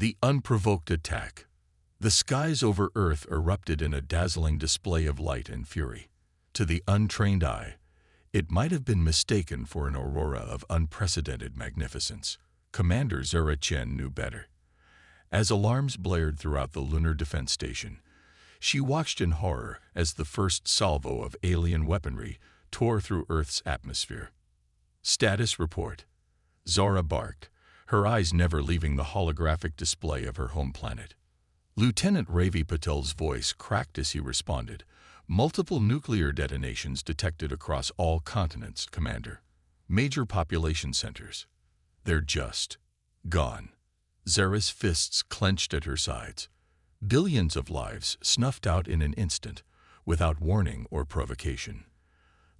The unprovoked attack. The skies over Earth erupted in a dazzling display of light and fury. To the untrained eye, it might have been mistaken for an aurora of unprecedented magnificence. Commander Zara Chen knew better. As alarms blared throughout the lunar defense station, she watched in horror as the first salvo of alien weaponry tore through Earth's atmosphere. Status report. Zara barked, her eyes never leaving the holographic display of her home planet. Lieutenant Ravi Patel's voice cracked as he responded. Multiple nuclear detonations detected across all continents, Commander. Major population centers. They're just gone. Zara's fists clenched at her sides. Billions of lives snuffed out in an instant, without warning or provocation.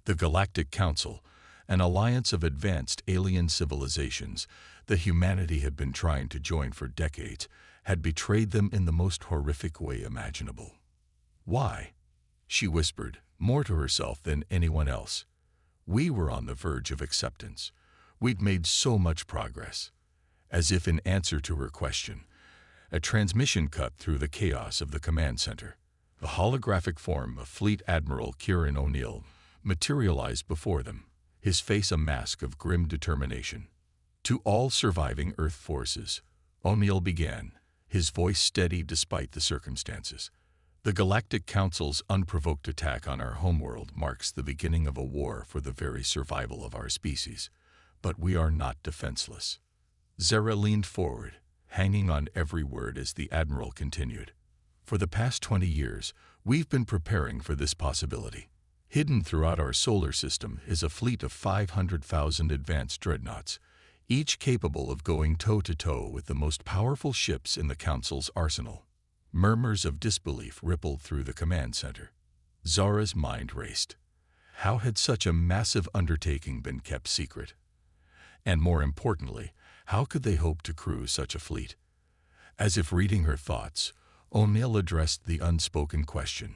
The Galactic Council, an alliance of advanced alien civilizations that humanity had been trying to join for decades, had betrayed them in the most horrific way imaginable. Why? She whispered, more to herself than anyone else. We were on the verge of acceptance. We'd made so much progress. As if in answer to her question, a transmission cut through the chaos of the command center. The holographic form of Fleet Admiral Kieran O'Neill materialized before them, his face a mask of grim determination. To all surviving Earth forces, O'Neill began, his voice steady despite the circumstances. The Galactic Council's unprovoked attack on our homeworld marks the beginning of a war for the very survival of our species. But we are not defenseless. Zara leaned forward, hanging on every word as the Admiral continued. For the past 20 years, we've been preparing for this possibility. Hidden throughout our solar system is a fleet of 500,000 advanced dreadnoughts, each capable of going toe-to-toe with the most powerful ships in the Council's arsenal. Murmurs of disbelief rippled through the command center. Zara's mind raced. How had such a massive undertaking been kept secret? And more importantly, how could they hope to crew such a fleet? As if reading her thoughts, O'Neill addressed the unspoken question.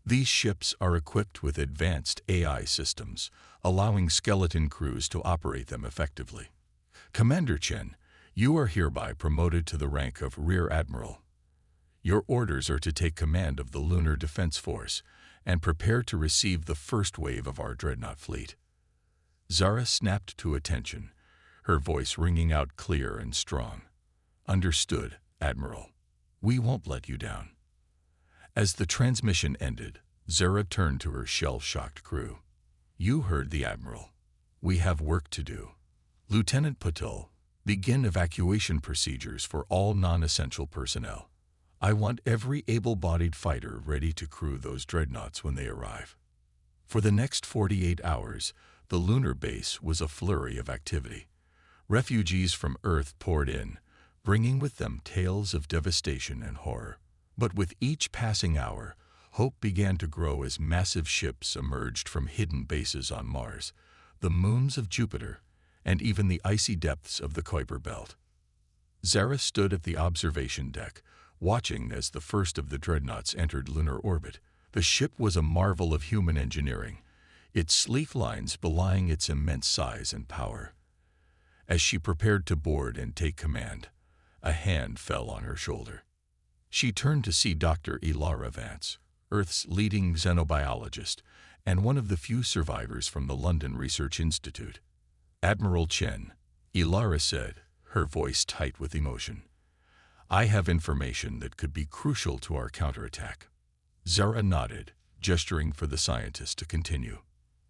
These ships are equipped with advanced AI systems, allowing skeleton crews to operate them effectively. Commander Chen, you are hereby promoted to the rank of Rear Admiral. Your orders are to take command of the Lunar Defense Force and prepare to receive the first wave of our dreadnought fleet. Zara snapped to attention, her voice ringing out clear and strong. Understood, Admiral. We won't let you down. As the transmission ended, Zara turned to her shell-shocked crew. You heard the Admiral. We have work to do. Lieutenant Patel, begin evacuation procedures for all non-essential personnel. I want every able-bodied fighter ready to crew those dreadnoughts when they arrive. For the next 48 hours, the lunar base was a flurry of activity. Refugees from Earth poured in, bringing with them tales of devastation and horror. But with each passing hour, hope began to grow as massive ships emerged from hidden bases on Mars, the moons of Jupiter, and even the icy depths of the Kuiper Belt. Zara stood at the observation deck, watching as the first of the dreadnoughts entered lunar orbit. The ship was a marvel of human engineering, its sleek lines belying its immense size and power. As she prepared to board and take command, a hand fell on her shoulder. She turned to see Dr. Ilara Vance, Earth's leading xenobiologist and one of the few survivors from the London Research Institute. Admiral Chen, Ilara said, her voice tight with emotion. I have information that could be crucial to our counterattack. Zara nodded, gesturing for the scientist to continue.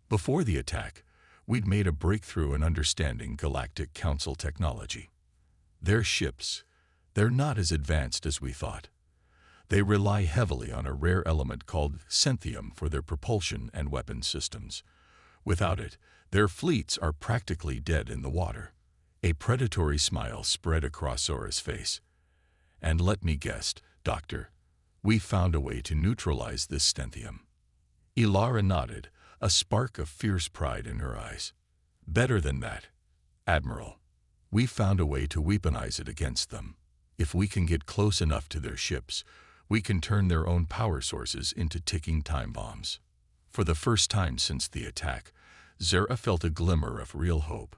Before the attack, we'd made a breakthrough in understanding Galactic Council technology. Their ships, they're not as advanced as we thought. They rely heavily on a rare element called Centhium for their propulsion and weapon systems. Without it, their fleets are practically dead in the water. A predatory smile spread across Zora's face. And let me guess, Doctor, we found a way to neutralize this Centhium. Ilara nodded, a spark of fierce pride in her eyes. Better than that, Admiral. We found a way to weaponize it against them. If we can get close enough to their ships, we can turn their own power sources into ticking time bombs. For the first time since the attack, Zara felt a glimmer of real hope.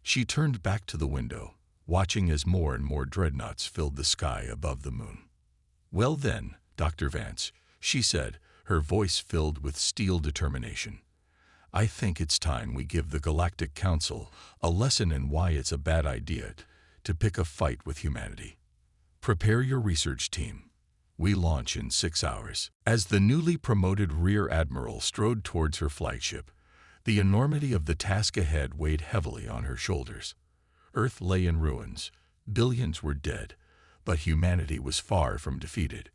She turned back to the window, watching as more and more dreadnoughts filled the sky above the moon. "Well then, Dr. Vance," she said, her voice filled with steel determination, "I think it's time we give the Galactic Council a lesson in why it's a bad idea to pick a fight with humanity. Prepare your research team. We launch in 6 hours." As the newly promoted Rear Admiral strode towards her flagship, the enormity of the task ahead weighed heavily on her shoulders. Earth lay in ruins, billions were dead, but humanity was far from defeated.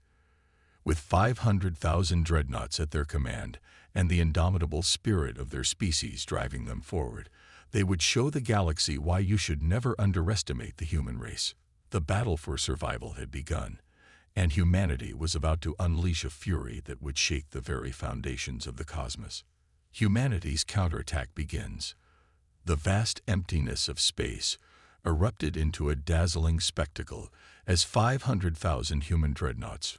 With 500,000 dreadnoughts at their command and the indomitable spirit of their species driving them forward, they would show the galaxy why you should never underestimate the human race. The battle for survival had begun, and humanity was about to unleash a fury that would shake the very foundations of the cosmos. Humanity's counterattack begins. The vast emptiness of space erupted into a dazzling spectacle as 500,000 human dreadnoughts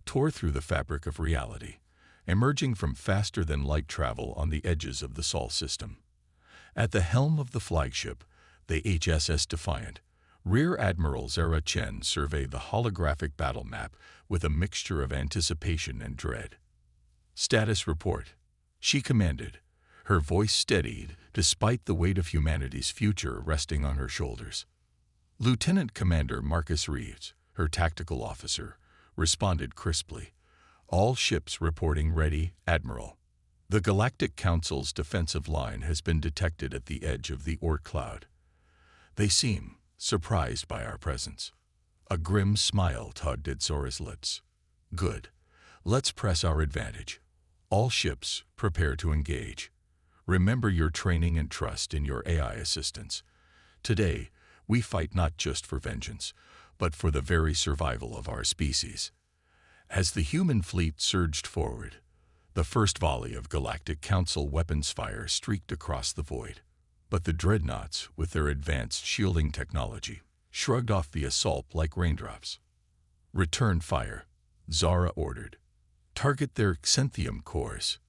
tore through the fabric of reality, emerging from faster-than-light travel on the edges of the Sol system. At the helm of the flagship, the HSS Defiant, Rear Admiral Zara Chen surveyed the holographic battle map with a mixture of anticipation and dread. "Status report," she commanded, her voice steadied despite the weight of humanity's future resting on her shoulders. Lieutenant Commander Marcus Reeves, her tactical officer, responded crisply, "All ships reporting ready, Admiral. The Galactic Council's defensive line has been detected at the edge of the Orc cloud. They seem surprised by our presence." A grim smile tugged at Zora's lips. "Good. Let's press our advantage. All ships, prepare to engage. Remember your training and trust in your AI assistants. Today, we fight not just for vengeance, but for the very survival of our species." As the human fleet surged forward, the first volley of Galactic Council weapons fire streaked across the void. But the dreadnoughts, with their advanced shielding technology, shrugged off the assault like raindrops. "Return fire," Zara ordered. "Target their xanthium cores."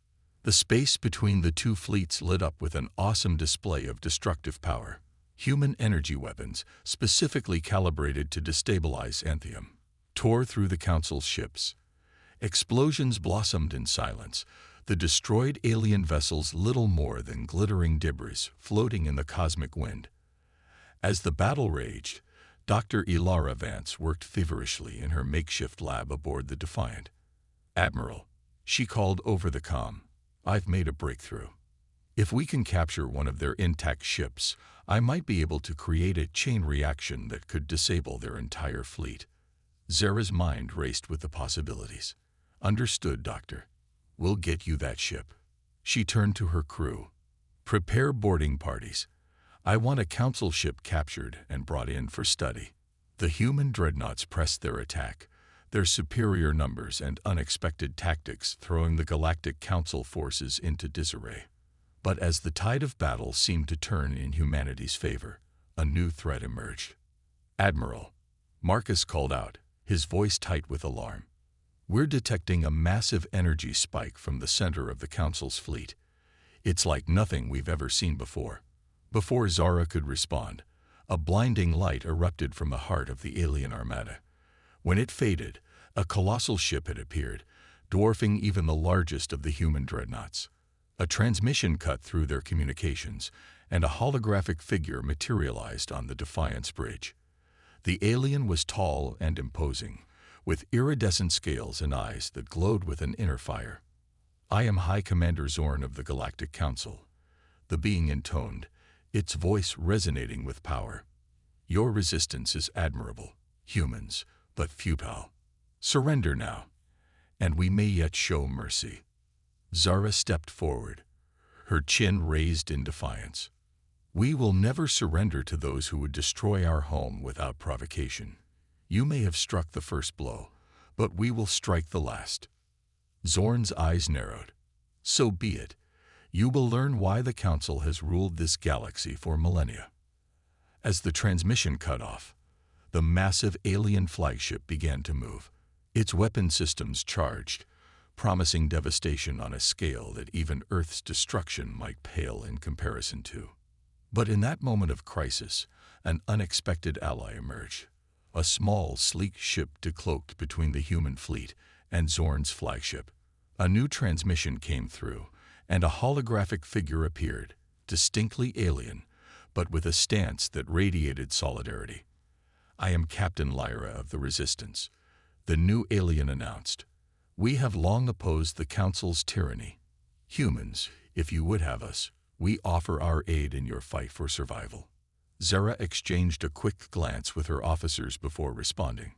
The space between the two fleets lit up with an awesome display of destructive power. Human energy weapons, specifically calibrated to destabilize xanthium, tore through the Council's ships. Explosions blossomed in silence, the destroyed alien vessels little more than glittering debris floating in the cosmic wind. As the battle raged, Dr. Ilara Vance worked feverishly in her makeshift lab aboard the Defiant. "Admiral," she called over the comm, "I've made a breakthrough. If we can capture one of their intact ships, I might be able to create a chain reaction that could disable their entire fleet." Zara's mind raced with the possibilities. "Understood, Doctor. We'll get you that ship." She turned to her crew. "Prepare boarding parties. I want a Council ship captured and brought in for study." The human dreadnoughts pressed their attack, their superior numbers and unexpected tactics throwing the Galactic Council forces into disarray. But as the tide of battle seemed to turn in humanity's favor, a new threat emerged. "Admiral," Marcus called out, his voice tight with alarm, "we're detecting a massive energy spike from the center of the Council's fleet. It's like nothing we've ever seen before." Before Zara could respond, a blinding light erupted from the heart of the alien armada. When it faded, a colossal ship had appeared, dwarfing even the largest of the human dreadnoughts. A transmission cut through their communications, and a holographic figure materialized on the Defiant's bridge. The alien was tall and imposing, with iridescent scales and eyes that glowed with an inner fire. "I am High Commander Zorn of the Galactic Council," the being intoned, its voice resonating with power. "Your resistance is admirable, humans, but futile. Surrender now, and we may yet show mercy." Zara stepped forward, her chin raised in defiance. "We will never surrender to those who would destroy our home without provocation. You may have struck the first blow, but we will strike the last." Zorn's eyes narrowed. "So be it. You will learn why the Council has ruled this galaxy for millennia." As the transmission cut off, the massive alien flagship began to move, its weapon systems charged, promising devastation on a scale that even Earth's destruction might pale in comparison to. But in that moment of crisis, an unexpected ally emerged. A small, sleek ship decloaked between the human fleet and Zorn's flagship. A new transmission came through, and a holographic figure appeared, distinctly alien, but with a stance that radiated solidarity. "I am Captain Lyra of the Resistance," the new alien announced. "We have long opposed the Council's tyranny. Humans, if you would have us, we offer our aid in your fight for survival." Zara exchanged a quick glance with her officers before responding.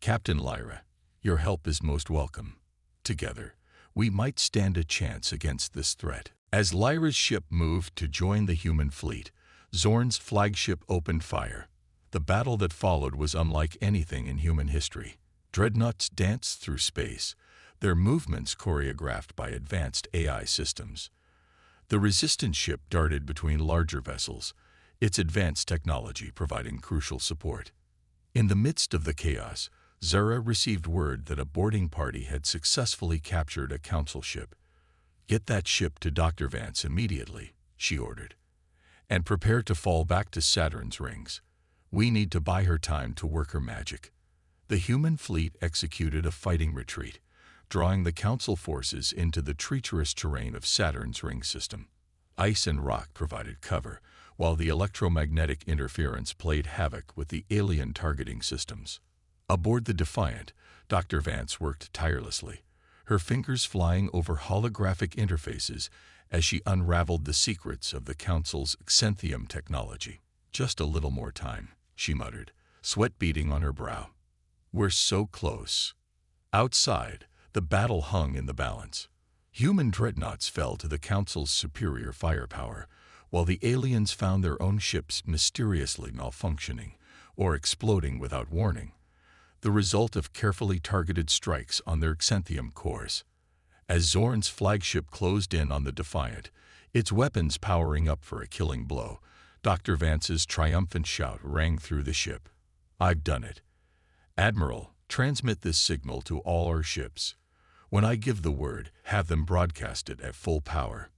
"Captain Lyra, your help is most welcome. Together, we might stand a chance against this threat." As Lyra's ship moved to join the human fleet, Zorn's flagship opened fire. The battle that followed was unlike anything in human history. Dreadnoughts danced through space, their movements choreographed by advanced AI systems. The Resistance ship darted between larger vessels, its advanced technology providing crucial support. In the midst of the chaos, Zara received word that a boarding party had successfully captured a council ship. "Get that ship to Dr. Vance immediately," she ordered, "and prepare to fall back to Saturn's rings. We need to buy her time to work her magic." The human fleet executed a fighting retreat, drawing the council forces into the treacherous terrain of Saturn's ring system. Ice and rock provided cover, while the electromagnetic interference played havoc with the alien targeting systems. Aboard the Defiant, Dr. Vance worked tirelessly, her fingers flying over holographic interfaces as she unraveled the secrets of the Council's Xanthium technology. "Just a little more time," she muttered, sweat beading on her brow. "We're so close." Outside, the battle hung in the balance. Human dreadnoughts fell to the Council's superior firepower, while the aliens found their own ships mysteriously malfunctioning or exploding without warning, the result of carefully targeted strikes on their Xanthium cores. As Zorn's flagship closed in on the Defiant, its weapons powering up for a killing blow, Dr. Vance's triumphant shout rang through the ship. "I've done it. Admiral, transmit this signal to all our ships. When I give the word, have them broadcast it at full power."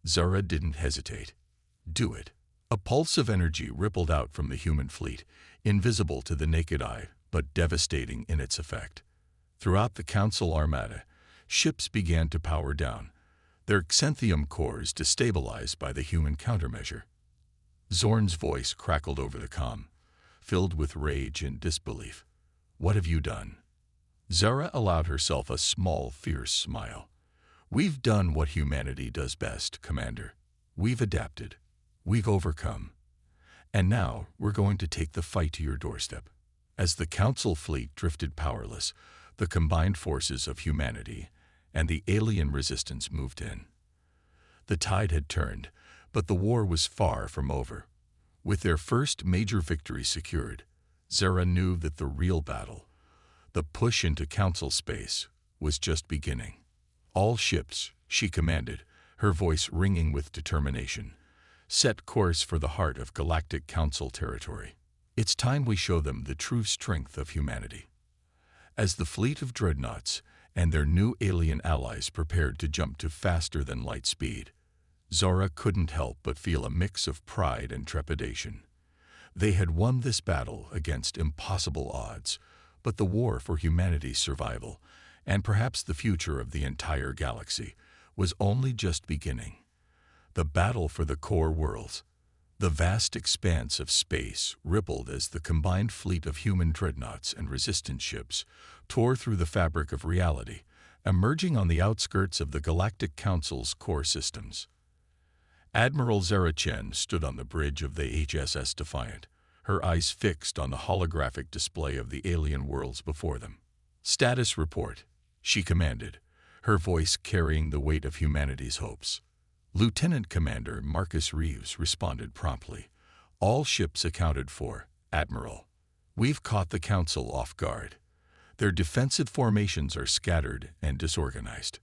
Zara didn't hesitate. "Do it." A pulse of energy rippled out from the human fleet, invisible to the naked eye, but devastating in its effect. Throughout the Council armada, ships began to power down, their Xanthium cores destabilized by the human countermeasure. Zorn's voice crackled over the comm, filled with rage and disbelief. "What have you done?" Zara allowed herself a small, fierce smile. "We've done what humanity does best, Commander. We've adapted. We've overcome. And now we're going to take the fight to your doorstep." As the Council fleet drifted powerless, the combined forces of humanity and the alien resistance moved in. The tide had turned, but the war was far from over. With their first major victory secured, Zara knew that the real battle, the push into Council space, was just beginning. "All ships," she commanded, her voice ringing with determination, "set course for the heart of Galactic Council territory. It's time we show them the true strength of humanity." As the fleet of dreadnoughts and their new alien allies prepared to jump to faster-than-light speed, Zara couldn't help but feel a mix of pride and trepidation. They had won this battle against impossible odds, but the war for humanity's survival, and perhaps the future of the entire galaxy, was only just beginning. The battle for the core worlds, the vast expanse of space, rippled as the combined fleet of human dreadnoughts and resistance ships tore through the fabric of reality, emerging on the outskirts of the Galactic Council's core systems. Admiral Zara Chen stood on the bridge of the HSS Defiant, her eyes fixed on the holographic display of the alien worlds before them. "Status report," she commanded, her voice carrying the weight of humanity's hopes. Lieutenant Commander Marcus Reeves responded promptly. "All ships accounted for, Admiral. We've caught the Council off guard. Their defensive formations are scattered and disorganized."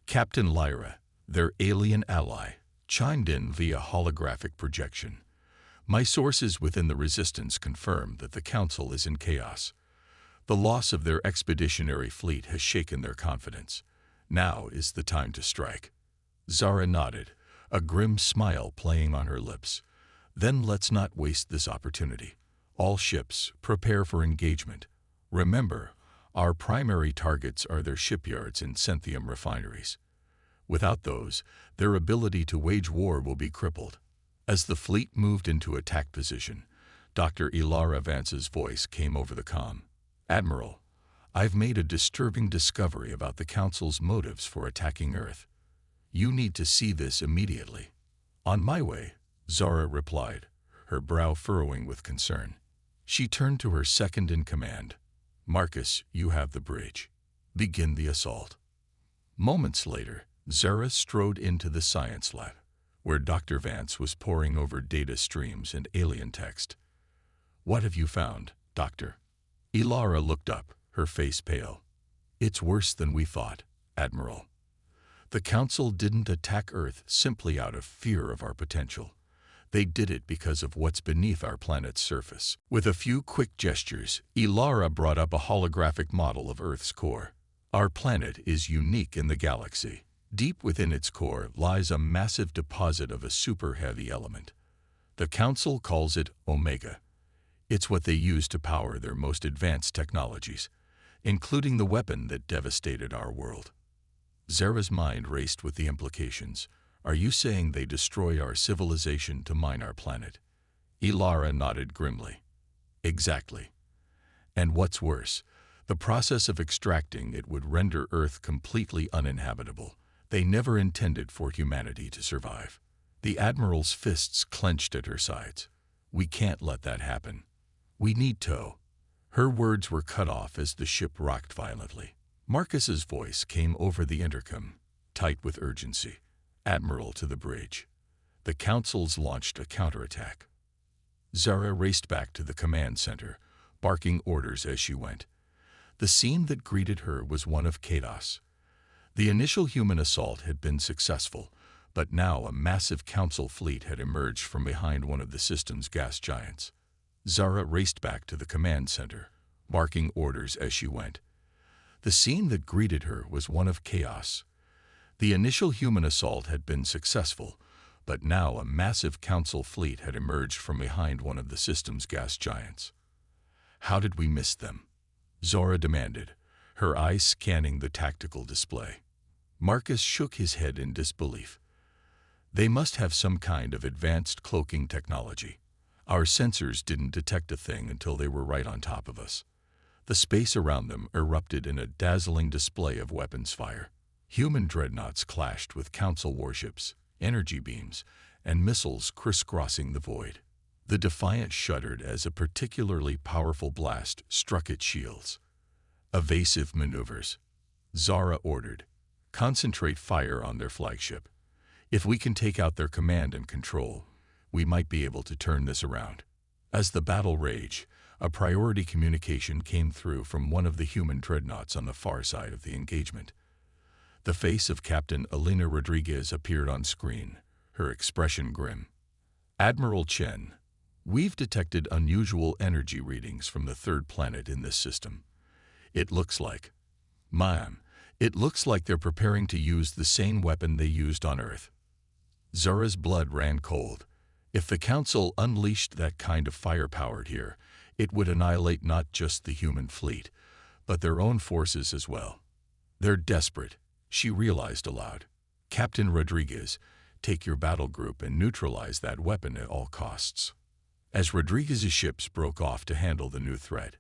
Captain Lyra, their alien ally, chimed in via holographic projection. "My sources within the Resistance confirm that the Council is in chaos. The loss of their expeditionary fleet has shaken their confidence. Now is the time to strike." Zara nodded, a grim smile playing on her lips. Then let's not waste this opportunity. All ships, prepare for engagement. Remember, our primary targets are their shipyards and Centhium refineries. Without those, their ability to wage war will be crippled. As the fleet moved into attack position, Dr. Ilara Vance's voice came over the comm. Admiral, I've made a disturbing discovery about the Council's motives for attacking Earth. You need to see this immediately. On my way, Zara replied, her brow furrowing with concern. She turned to her second-in-command. Marcus, you have the bridge. Begin the assault. Moments later, Zara strode into the science lab, where Dr. Vance was poring over data streams and alien text. What have you found, Doctor? Ilara looked up, her face pale. It's worse than we thought, Admiral. The Council didn't attack Earth simply out of fear of our potential. They did it because of what's beneath our planet's surface. With a few quick gestures, Ilara brought up a holographic model of Earth's core. Our planet is unique in the galaxy. Deep within its core lies a massive deposit of a super-heavy element. The Council calls it Omega. It's what they use to power their most advanced technologies, including the weapon that devastated our world. Zara's mind raced with the implications. Are you saying they destroy our civilization to mine our planet? Ilara nodded grimly. Exactly. And what's worse, the process of extracting it would render Earth completely uninhabitable. They never intended for humanity to survive. The Admiral's fists clenched at her sides. We can't let that happen. We need to. Her words were cut off as the ship rocked violently. Marcus's voice came over the intercom, tight with urgency. Admiral, to the bridge. The Council's launched a counterattack. Zara raced back to the command center, barking orders as she went. The scene that greeted her was one of chaos. The initial human assault had been successful, but now a massive Council fleet had emerged from behind one of the system's gas giants. Zara raced back to the command center, barking orders as she went. The scene that greeted her was one of chaos. The initial human assault had been successful, but now a massive Council fleet had emerged from behind one of the system's gas giants. How did we miss them? Zara demanded, her eyes scanning the tactical display. Marcus shook his head in disbelief. They must have some kind of advanced cloaking technology. Our sensors didn't detect a thing until they were right on top of us. The space around them erupted in a dazzling display of weapons fire. Human dreadnoughts clashed with Council warships, energy beams, and missiles crisscrossing the void. The Defiant shuddered as a particularly powerful blast struck its shields. Evasive maneuvers. Zara ordered. Concentrate fire on their flagship. If we can take out their command and control, we might be able to turn this around. As the battle raged, a priority communication came through from one of the human dreadnoughts on the far side of the engagement. The face of Captain Elena Rodriguez appeared on screen, her expression grim. Admiral Chen, we've detected unusual energy readings from the third planet in this system. It looks like they're preparing to use the same weapon they used on Earth. Zara's blood ran cold. If the Council unleashed that kind of firepower here, it would annihilate not just the human fleet, but their own forces as well. They're desperate, she realized aloud. Captain Rodriguez, take your battle group and neutralize that weapon at all costs. As Rodriguez's ships broke off to handle the new threat,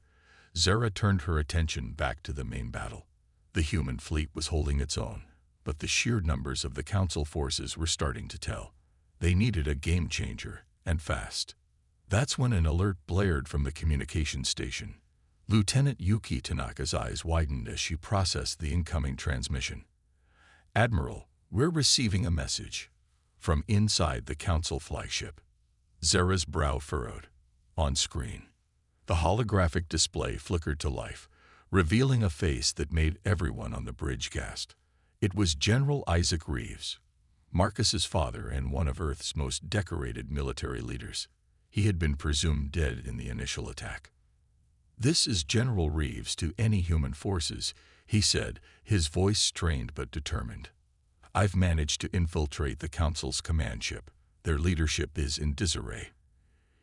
Zara turned her attention back to the main battle. The human fleet was holding its own, but the sheer numbers of the Council forces were starting to tell. They needed a game-changer, and fast. That's when an alert blared from the communication station. Lieutenant Yuki Tanaka's eyes widened as she processed the incoming transmission. Admiral, we're receiving a message from inside the Council flagship. Zara's brow furrowed. On screen, the holographic display flickered to life, revealing a face that made everyone on the bridge gasp. It was General Isaac Reeves, Marcus's father and one of Earth's most decorated military leaders. He had been presumed dead in the initial attack. This is General Reeves to any human forces, he said, his voice strained but determined. I've managed to infiltrate the Council's command ship. Their leadership is in disarray.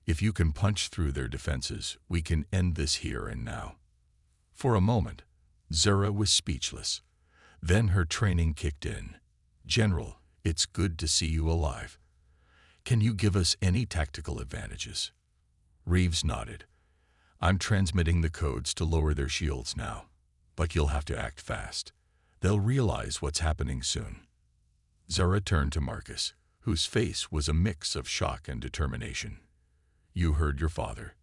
If you can punch through their defenses, we can end this here and now." For a moment, Zara was speechless. Then her training kicked in. "General, it's good to see you alive. Can you give us any tactical advantages?" Reeves nodded. "I'm transmitting the codes to lower their shields now, but you'll have to act fast. They'll realize what's happening soon." Zara turned to Marcus, whose face was a mix of shock and determination. "You heard your father.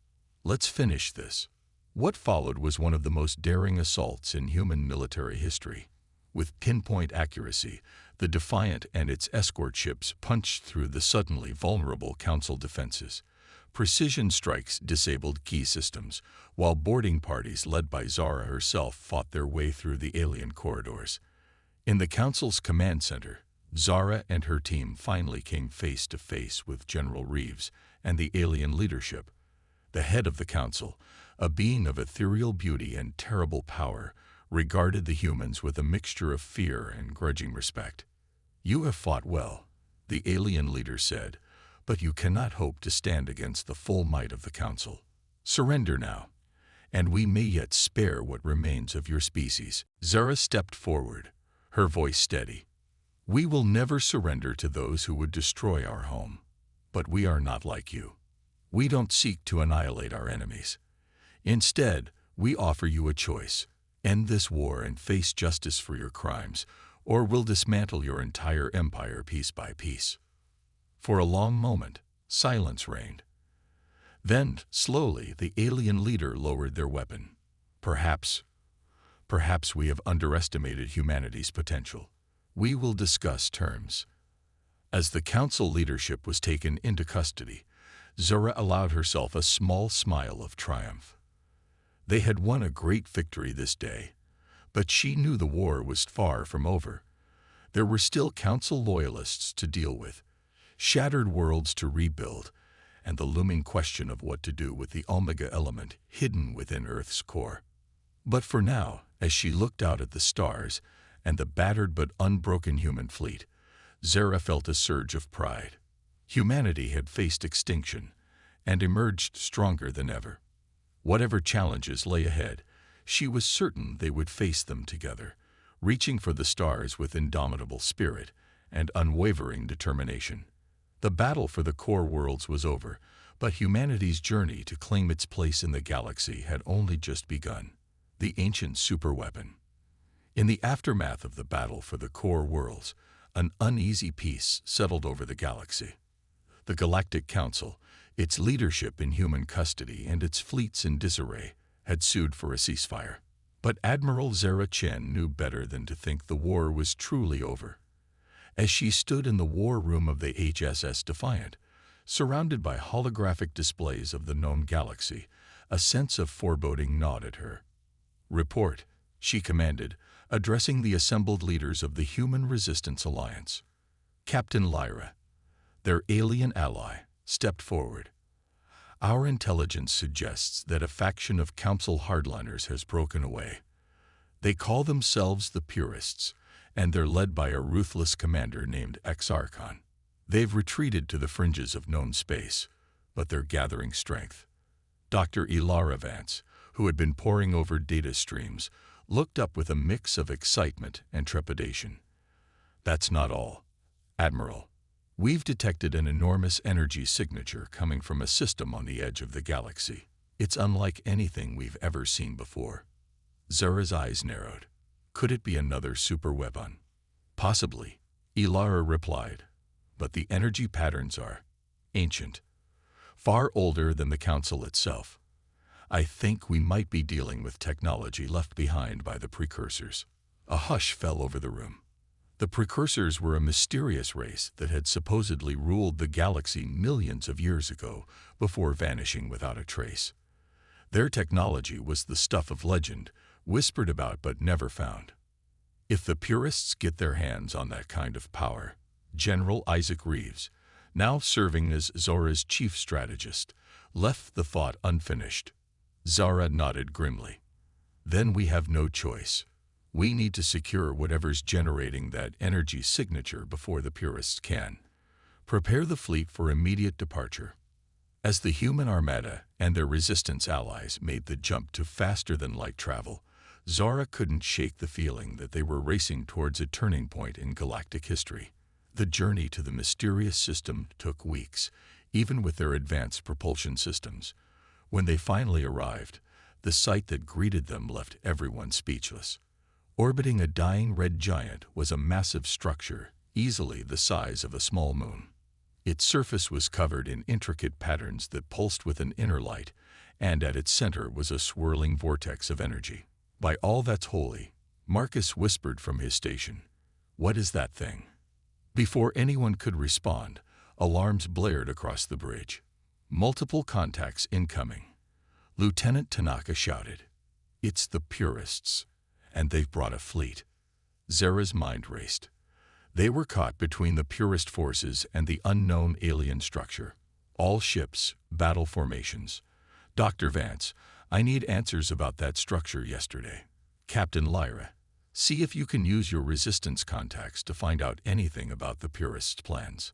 Let's finish this." What followed was one of the most daring assaults in human military history. With pinpoint accuracy, the Defiant and its escort ships punched through the suddenly vulnerable Council defenses. Precision strikes disabled key systems, while boarding parties led by Zara herself fought their way through the alien corridors. In the Council's command center, Zara and her team finally came face to face with General Reeves and the alien leadership. The head of the Council, a being of ethereal beauty and terrible power, regarded the humans with a mixture of fear and grudging respect. "You have fought well," the alien leader said, "but you cannot hope to stand against the full might of the Council. Surrender now, and we may yet spare what remains of your species." Zara stepped forward, her voice steady. "We will never surrender to those who would destroy our home. But we are not like you. We don't seek to annihilate our enemies. Instead, we offer you a choice: end this war and face justice for your crimes, or we'll dismantle your entire empire piece by piece." For a long moment, silence reigned. Then, slowly, the alien leader lowered their weapon. Perhaps we have underestimated humanity's potential. We will discuss terms." As the Council leadership was taken into custody, Zara allowed herself a small smile of triumph. They had won a great victory this day, but she knew the war was far from over. There were still Council loyalists to deal with, shattered worlds to rebuild, and the looming question of what to do with the Omega element hidden within Earth's core. But for now, as she looked out at the stars and the battered but unbroken human fleet, Zara felt a surge of pride. Humanity had faced extinction and emerged stronger than ever. Whatever challenges lay ahead, she was certain they would face them together, reaching for the stars with indomitable spirit and unwavering determination. The battle for the core worlds was over, but humanity's journey to claim its place in the galaxy had only just begun. The ancient superweapon. In the aftermath of the battle for the core worlds, an uneasy peace settled over the galaxy. The Galactic Council, its leadership in human custody and its fleets in disarray, had sued for a ceasefire. But Admiral Zara Chen knew better than to think the war was truly over. As she stood in the war room of the HSS Defiant, surrounded by holographic displays of the known galaxy, a sense of foreboding gnawed at her. "Report," she commanded, addressing the assembled leaders of the Human Resistance Alliance. Captain Lyra, their alien ally, stepped forward. "Our intelligence suggests that a faction of Council hardliners has broken away. They call themselves the Purists, and they're led by a ruthless commander named Exarchon. They've retreated to the fringes of known space, but they're gathering strength." Dr. Ilara Vance, who had been poring over data streams, looked up with a mix of excitement and trepidation. "That's not all, Admiral. We've detected an enormous energy signature coming from a system on the edge of the galaxy. It's unlike anything we've ever seen before." Zara's eyes narrowed. Could it be another superweapon? "Possibly," Ilara replied, "but the energy patterns are ancient, far older than the Council itself. I think we might be dealing with technology left behind by the precursors." A hush fell over the room. The precursors were a mysterious race that had supposedly ruled the galaxy millions of years ago before vanishing without a trace. Their technology was the stuff of legend, whispered about but never found. If the Purists get their hands on that kind of power, General Isaac Reeves, now serving as Zora's chief strategist, left the thought unfinished. Zara nodded grimly. "Then we have no choice. We need to secure whatever's generating that energy signature before the Purists can. Prepare the fleet for immediate departure." As the human armada and their resistance allies made the jump to faster-than-light travel, Zara couldn't shake the feeling that they were racing towards a turning point in galactic history. The journey to the mysterious system took weeks, even with their advanced propulsion systems. When they finally arrived, the sight that greeted them left everyone speechless. Orbiting a dying red giant was a massive structure, easily the size of a small moon. Its surface was covered in intricate patterns that pulsed with an inner light, and at its center was a swirling vortex of energy. "By all that's holy," Marcus whispered from his station. "What is that thing?" Before anyone could respond, alarms blared across the bridge. "Multiple contacts incoming," Lieutenant Tanaka shouted. "It's the Purists, and they've brought a fleet." Zara's mind raced. They were caught between the Purist forces and the unknown alien structure. All ships, battle formations. "Dr. Vance, I need answers about that structure yesterday." "Captain Lyra, see if you can use your resistance contacts to find out anything about the Purists' plans."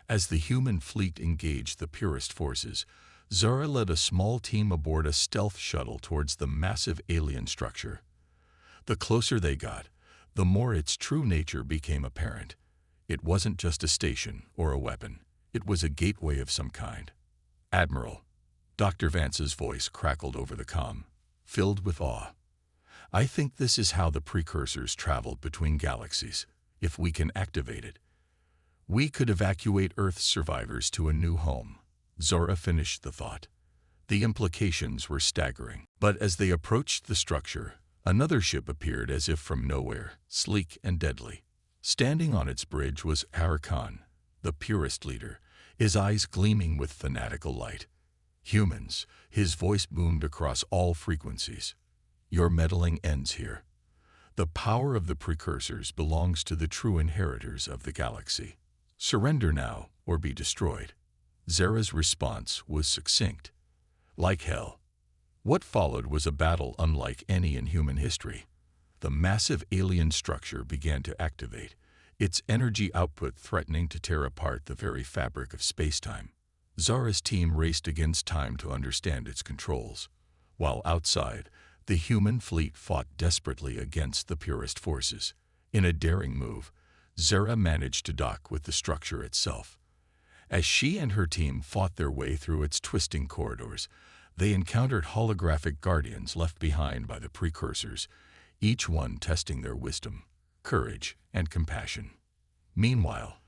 As the human fleet engaged the Purist forces, Zara led a small team aboard a stealth shuttle towards the massive alien structure. The closer they got, the more its true nature became apparent. It wasn't just a station or a weapon. It was a gateway of some kind. "Admiral," Dr. Vance's voice crackled over the comm, filled with awe. "I think this is how the precursors traveled between galaxies. If we can activate it, we could evacuate Earth's survivors to a new home." Zora finished the thought. The implications were staggering. But as they approached the structure, another ship appeared as if from nowhere, sleek and deadly. Standing on its bridge was Arakan, the Purist leader, his eyes gleaming with fanatical light. "Humans," his voice boomed across all frequencies. "Your meddling ends here. The power of the precursors belongs to the true inheritors of the galaxy. Surrender now or be destroyed." Zara's response was succinct. "Like hell." What followed was a battle unlike any in human history. The massive alien structure began to activate, its energy output threatening to tear apart the very fabric of spacetime. Zara's team raced against time to understand its controls. While outside, the human fleet fought desperately against the Purist forces. In a daring move, Zara managed to dock with the structure itself. As she and her team fought their way through its twisting corridors, they encountered holographic guardians left behind by the precursors, each one testing their wisdom, courage, and compassion. Meanwhile,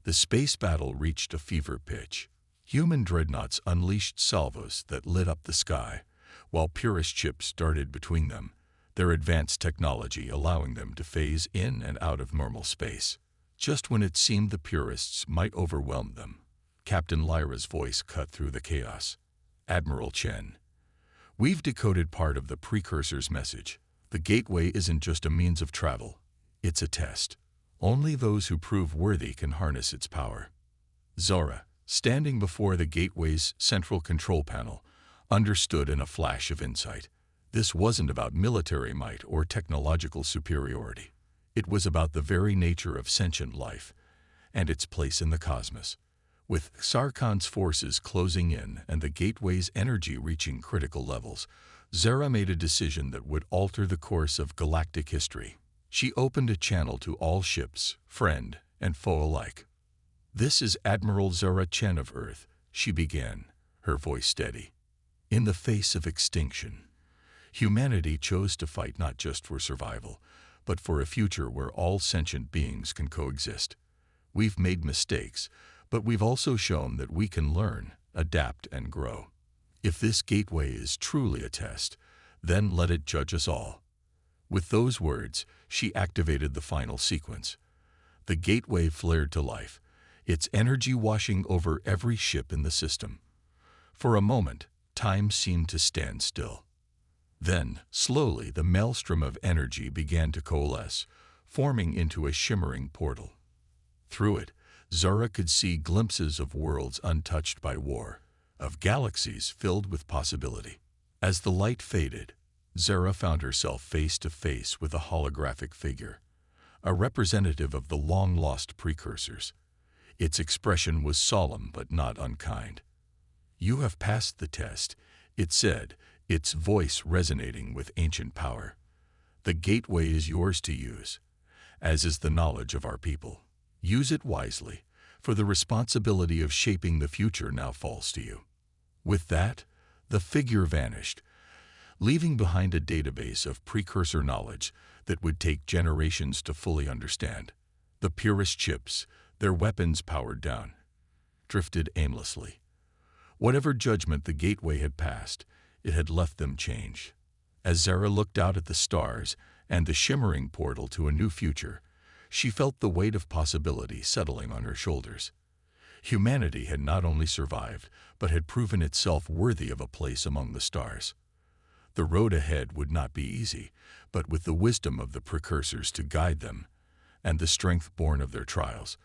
the space battle reached a fever pitch. Human dreadnoughts unleashed salvos that lit up the sky, while Purist ships darted between them, their advanced technology allowing them to phase in and out of normal space. Just when it seemed the Purists might overwhelm them, Captain Lyra's voice cut through the chaos. "Admiral Chen, we've decoded part of the precursor's message. The gateway isn't just a means of travel, it's a test. Only those who prove worthy can harness its power." Zora, standing before the gateway's central control panel, understood in a flash of insight. This wasn't about military might or technological superiority. It was about the very nature of sentient life and its place in the cosmos. With Sarkon's forces closing in and the gateway's energy reaching critical levels, Zara made a decision that would alter the course of galactic history. She opened a channel to all ships, friend and foe alike. "This is Admiral Zara Chen of Earth," she began, her voice steady. "In the face of extinction, humanity chose to fight not just for survival, but for a future where all sentient beings can coexist. We've made mistakes, but we've also shown that we can learn, adapt, and grow. If this gateway is truly a test, then let it judge us all." With those words, she activated the final sequence. The gateway flared to life, its energy washing over every ship in the system. For a moment, time seemed to stand still. Then, slowly, the maelstrom of energy began to coalesce, forming into a shimmering portal. Through it, Zara could see glimpses of worlds untouched by war, of galaxies filled with possibility. As the light faded, Zara found herself face to face with a holographic figure, a representative of the long-lost precursors. Its expression was solemn but not unkind. "You have passed the test," it said, its voice resonating with ancient power. "The gateway is yours to use, as is the knowledge of our people. Use it wisely, for the responsibility of shaping the future now falls to you." With that, the figure vanished, leaving behind a database of precursor knowledge that would take generations to fully understand. The purest chips, their weapons powered down, drifted aimlessly. Whatever judgment the gateway had passed, it had left them changed. As Zara looked out at the stars and the shimmering portal to a new future, she felt the weight of possibility settling on her shoulders. Humanity had not only survived, but had proven itself worthy of a place among the stars. The road ahead would not be easy, but with the wisdom of the precursors to guide them, and the strength born of their trials,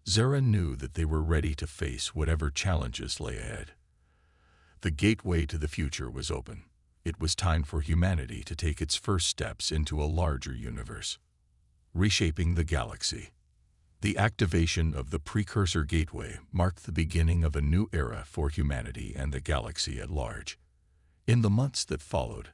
Zara knew that they were ready to face whatever challenges lay ahead. The gateway to the future was open. It was time for humanity to take its first steps into a larger universe. Reshaping the galaxy. The activation of the precursor gateway marked the beginning of a new era for humanity and the galaxy at large. In the months that followed,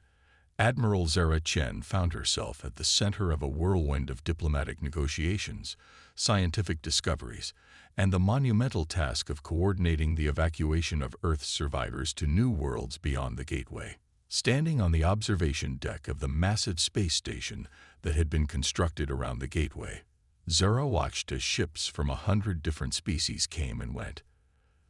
Admiral Zara Chen found herself at the center of a whirlwind of diplomatic negotiations, scientific discoveries, and the monumental task of coordinating the evacuation of Earth's survivors to new worlds beyond the gateway. Standing on the observation deck of the massive space station that had been constructed around the gateway, Zara watched as ships from 100 different species came and went.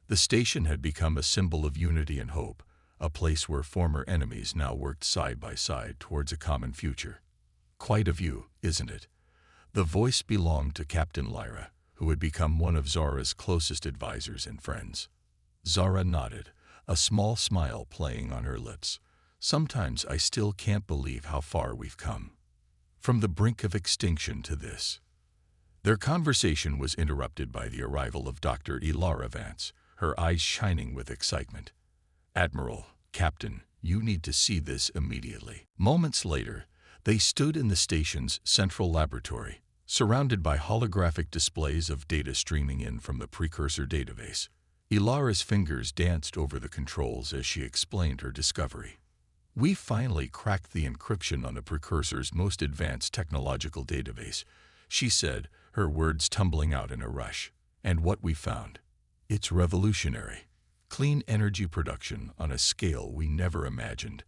The station had become a symbol of unity and hope, a place where former enemies now worked side by side towards a common future. Quite a view, isn't it? The voice belonged to Captain Lyra, who had become one of Zara's closest advisors and friends. Zara nodded, a small smile playing on her lips. "Sometimes I still can't believe how far we've come. From the brink of extinction to this." Their conversation was interrupted by the arrival of Dr. Ilara Vance, her eyes shining with excitement. "Admiral, Captain, you need to see this immediately." Moments later, they stood in the station's central laboratory, surrounded by holographic displays of data streaming in from the precursor database. Ilara's fingers danced over the controls as she explained her discovery. "We finally cracked the encryption on the precursor's most advanced technological database," she said, her words tumbling out in a rush. "And what we found? It's revolutionary. Clean energy production on a scale we never imagined,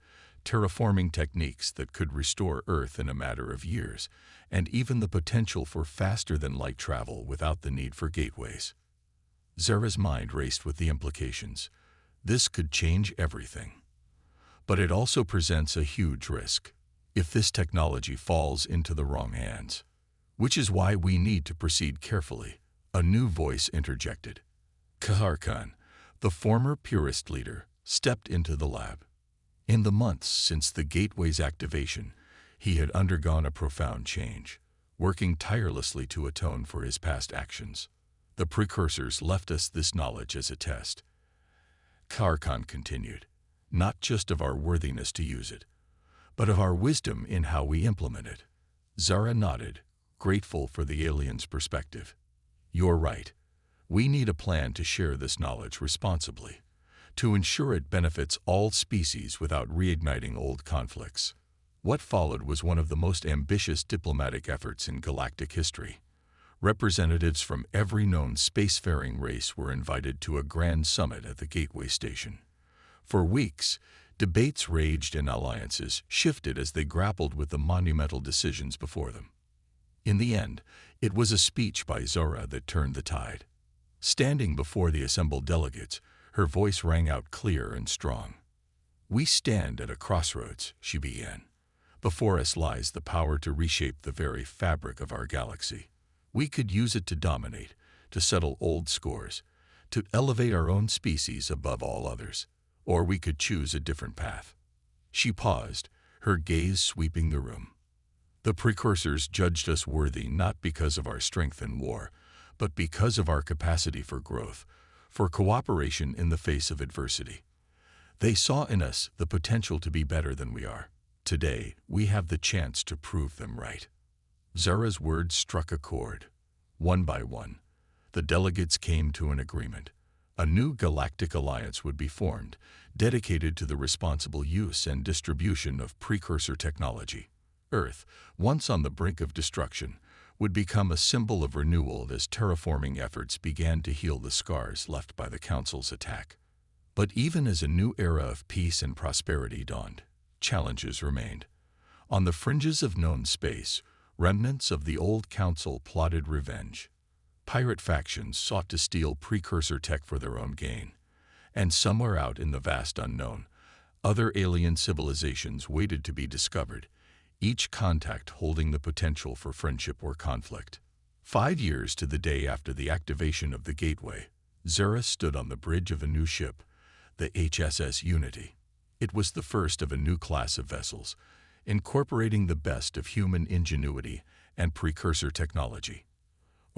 terraforming techniques that could restore Earth in a matter of years, and even the potential for faster-than-light travel without the need for gateways." Zara's mind raced with the implications. This could change everything. But it also presents a huge risk if this technology falls into the wrong hands. "Which is why we need to proceed carefully," a new voice interjected. Kaharkan, the former purist leader, stepped into the lab. In the months since the gateway's activation, he had undergone a profound change, working tirelessly to atone for his past actions. "The precursors left us this knowledge as a test," Kaharkan continued, "not just of our worthiness to use it, but of our wisdom in how we implement it." Zara nodded, grateful for the alien's perspective. "You're right. We need a plan to share this knowledge responsibly, to ensure it benefits all species without reigniting old conflicts." What followed was one of the most ambitious diplomatic efforts in galactic history. Representatives from every known spacefaring race were invited to a grand summit at the Gateway Station. For weeks, debates raged and alliances shifted as they grappled with the monumental decisions before them. In the end, it was a speech by Zara that turned the tide. Standing before the assembled delegates, her voice rang out clear and strong. "We stand at a crossroads," she began. "Before us lies the power to reshape the very fabric of our galaxy. We could use it to dominate, to settle old scores, to elevate our own species above all others, or we could choose a different path." She paused, her gaze sweeping the room. "The precursors judged us worthy not because of our strength in war, but because of our capacity for growth, for cooperation in the face of adversity. They saw in us the potential to be better than we are. Today, we have the chance to prove them right." Zara's words struck a chord. One by one, the delegates came to an agreement. A new galactic alliance would be formed, dedicated to the responsible use and distribution of precursor technology. Earth, once on the brink of destruction, would become a symbol of renewal as terraforming efforts began to heal the scars left by the Council's attack. But even as a new era of peace and prosperity dawned, challenges remained. On the fringes of known space, remnants of the old Council plotted revenge. Pirate factions sought to steal precursor tech for their own gain. And somewhere out in the vast unknown, other alien civilizations waited to be discovered, each contact holding the potential for friendship or conflict. 5 years to the day after the activation of the Gateway, Zara stood on the bridge of a new ship, the HSS Unity. It was the first of a new class of vessels, incorporating the best of human ingenuity and precursor technology.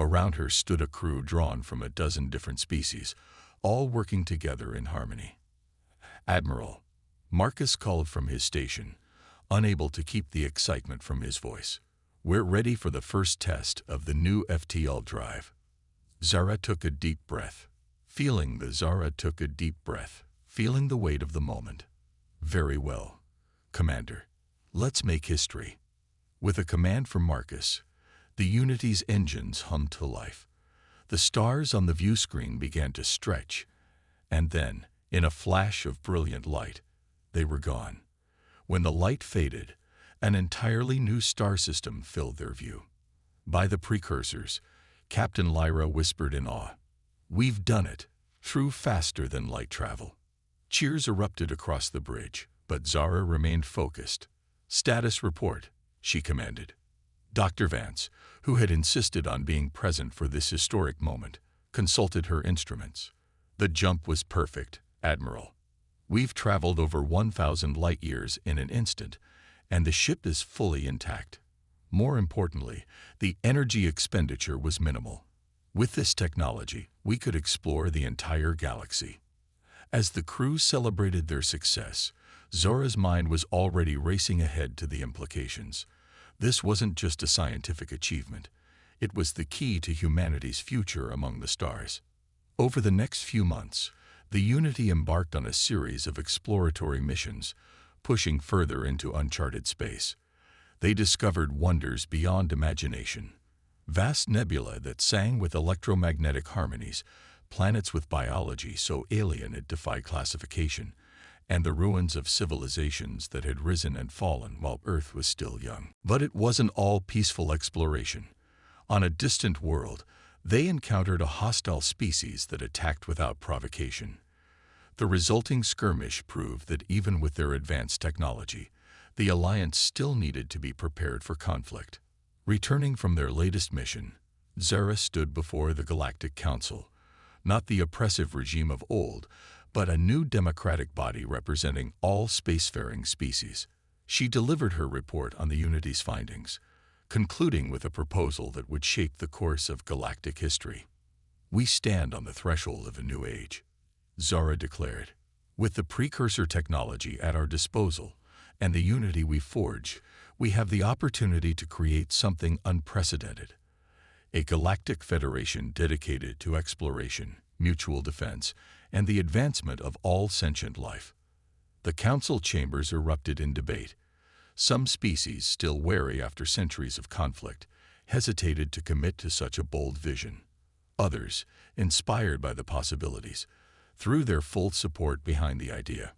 Around her stood a crew drawn from a dozen different species, all working together in harmony. "Admiral," Marcus called from his station, unable to keep the excitement from his voice. "We're ready for the first test of the new FTL drive." Zara took a deep breath, feeling the weight of the moment. "Very well, Commander. Let's make history." With a command from Marcus, the Unity's engines hummed to life. The stars on the view screen began to stretch, and then, in a flash of brilliant light, they were gone. When the light faded, an entirely new star system filled their view. By the precursors, Captain Lyra whispered in awe, "We've done it, through faster than light travel." Cheers erupted across the bridge, but Zara remained focused. "Status report," she commanded. Dr. Vance, who had insisted on being present for this historic moment, consulted her instruments. "The jump was perfect, Admiral. We've traveled over 1,000 light-years in an instant, and the ship is fully intact. More importantly, the energy expenditure was minimal. With this technology, we could explore the entire galaxy." As the crew celebrated their success, Zora's mind was already racing ahead to the implications. This wasn't just a scientific achievement. It was the key to humanity's future among the stars. Over the next few months, the Unity embarked on a series of exploratory missions, pushing further into uncharted space. They discovered wonders beyond imagination. Vast nebulae that sang with electromagnetic harmonies, planets with biology so alien it defied classification, and the ruins of civilizations that had risen and fallen while Earth was still young. But it wasn't all peaceful exploration. On a distant world, they encountered a hostile species that attacked without provocation. The resulting skirmish proved that even with their advanced technology, the Alliance still needed to be prepared for conflict. Returning from their latest mission, Zara stood before the Galactic Council, not the oppressive regime of old, but a new democratic body representing all spacefaring species. She delivered her report on the Unity's findings, concluding with a proposal that would shape the course of galactic history. "We stand on the threshold of a new age," Zara declared. "With the precursor technology at our disposal and the Unity we forge, we have the opportunity to create something unprecedented. A galactic federation dedicated to exploration, mutual defense, and the advancement of all sentient life." The council chambers erupted in debate. Some species, still wary after centuries of conflict, hesitated to commit to such a bold vision. Others, inspired by the possibilities, threw their full support behind the idea.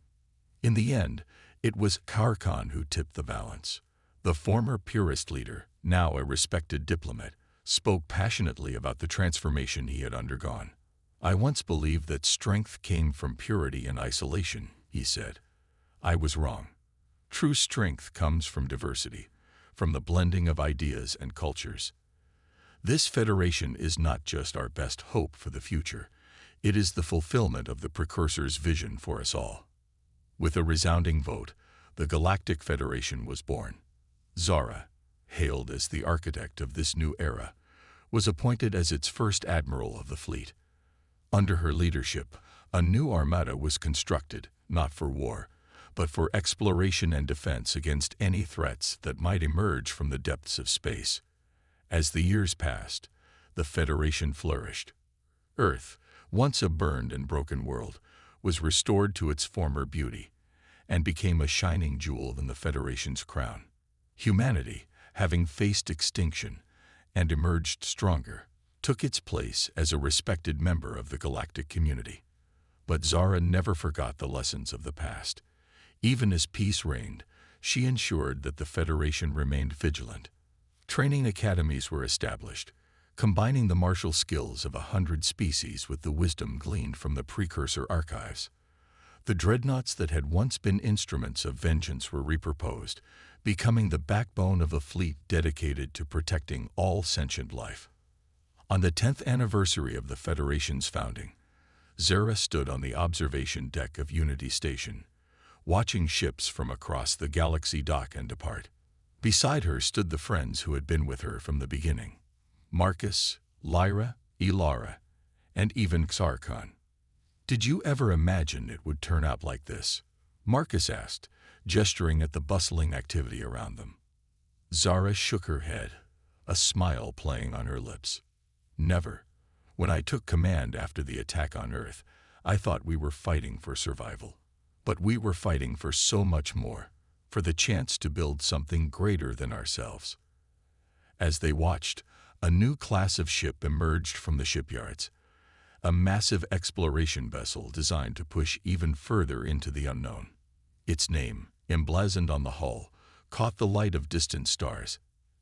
In the end, it was Karkan who tipped the balance. The former purist leader, now a respected diplomat, spoke passionately about the transformation he had undergone. "I once believed that strength came from purity and isolation," he said. "I was wrong. True strength comes from diversity, from the blending of ideas and cultures. This federation is not just our best hope for the future, it is the fulfillment of the Precursor's vision for us all." With a resounding vote, the Galactic Federation was born. Zara, hailed as the architect of this new era, was appointed as its first admiral of the fleet. Under her leadership, a new armada was constructed, not for war, but for exploration and defense against any threats that might emerge from the depths of space. As the years passed, the Federation flourished. Earth, once a burned and broken world, was restored to its former beauty and became a shining jewel in the Federation's crown. Humanity, having faced extinction and emerged stronger, took its place as a respected member of the galactic community. But Zara never forgot the lessons of the past. Even as peace reigned, she ensured that the Federation remained vigilant. Training academies were established, combining the martial skills of 100 species with the wisdom gleaned from the precursor archives. The dreadnoughts that had once been instruments of vengeance were repurposed, becoming the backbone of a fleet dedicated to protecting all sentient life. On the 10th anniversary of the Federation's founding, Zara stood on the observation deck of Unity Station, watching ships from across the galaxy dock and depart. Beside her stood the friends who had been with her from the beginning: Marcus, Lyra, Elara, and even Xarkon. "Did you ever imagine it would turn out like this?" Marcus asked, gesturing at the bustling activity around them. Zara shook her head, a smile playing on her lips. "Never. When I took command after the attack on Earth, I thought we were fighting for survival. But we were fighting for so much more, for the chance to build something greater than ourselves." As they watched, a new class of ship emerged from the shipyards, a massive exploration vessel designed to push even further into the unknown. Its name, emblazoned on the hull, caught the light of distant stars: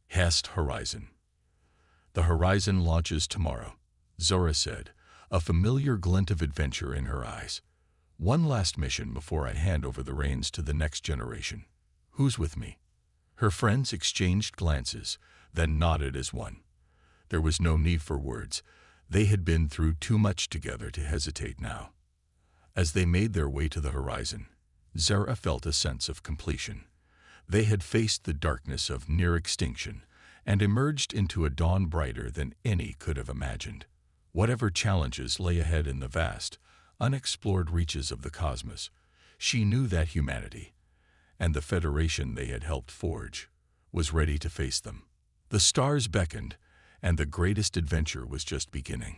Hest Horizon. "The Horizon launches tomorrow," Zora said, a familiar glint of adventure in her eyes. "One last mission before I hand over the reins to the next generation. Who's with me?" Her friends exchanged glances, then nodded as one. There was no need for words. They had been through too much together to hesitate now. As they made their way to the horizon, Zara felt a sense of completion. They had faced the darkness of near extinction and emerged into a dawn brighter than any could have imagined. Whatever challenges lay ahead in the vast, unexplored reaches of the cosmos, she knew that humanity, and the Federation they had helped forge, was ready to face them. The stars beckoned, and the greatest adventure was just beginning.